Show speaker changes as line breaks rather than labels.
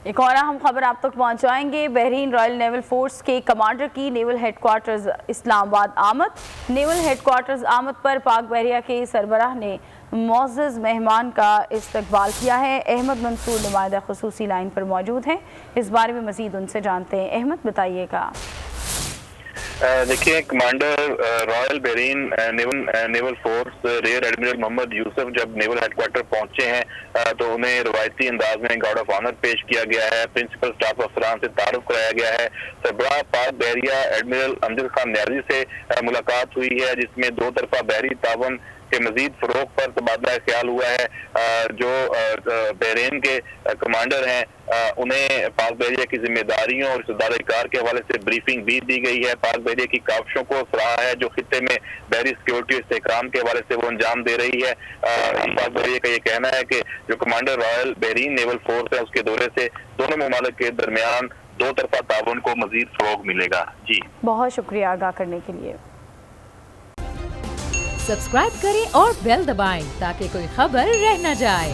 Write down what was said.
एक और अहम खबर आप तक पहुंचाएंगे। बहरीन रॉयल नेवल फोर्स के कमांडर की नेवल हेडक्वार्टर्स इस्लामाबाद आमद। नेवल हेडक्वार्टर्स आमद पर पाक बहरिया के सरबराह ने मोअज़्ज़ज़ मेहमान का इस्तकबाल किया है। अहमद मंसूर नुमाइंदा खुसूसी लाइन पर मौजूद हैं। इस बारे में मज़ीद उनसे जानते हैं। अहमद, बताइएगा।
देखिए, commander royal Bahrain naval force rear admiral Mohammed Yusuf जब नेवल हेडक्वार्टर पहुंचे हैं तो उन्हें रवायती अंदाज में गार्ड ऑफ ऑनर पेश किया गया है। प्रिंसिपल स्टाफ अफसरान से तारुफ कराया गया है। सरबराह पाक बहरिया एडमिरल अमजद खान न्याजी से मुलाकात हुई है, जिसमें दो तरफा बहरी तावन के मजीद फरोग पर तबादला ख्याल हुआ है। जो बहरीन के कमांडर हैं उन्हें पाक बहरिया की जिम्मेदारियों और इक़्तिदार के हवाले से ब्रीफिंग भी दी गई है। पाक बहरिया की काविशों को सराहा है जो खित्ते में बहरी सिक्योरिटी इस्तेहकाम के हवाले से वो अंजाम दे रही है। पाक बहरिया का ये कहना है कि जो commander royal Bahrain naval force है उसके दौरे से दोनों ममालिक के दरमियान दो तरफा ताउन को मजीद फरोग मिलेगा। जी,
बहुत शुक्रिया आगाह करने के लिए।
सब्सक्राइब करें और बेल दबाएं ताकि कोई खबर रह न जाए।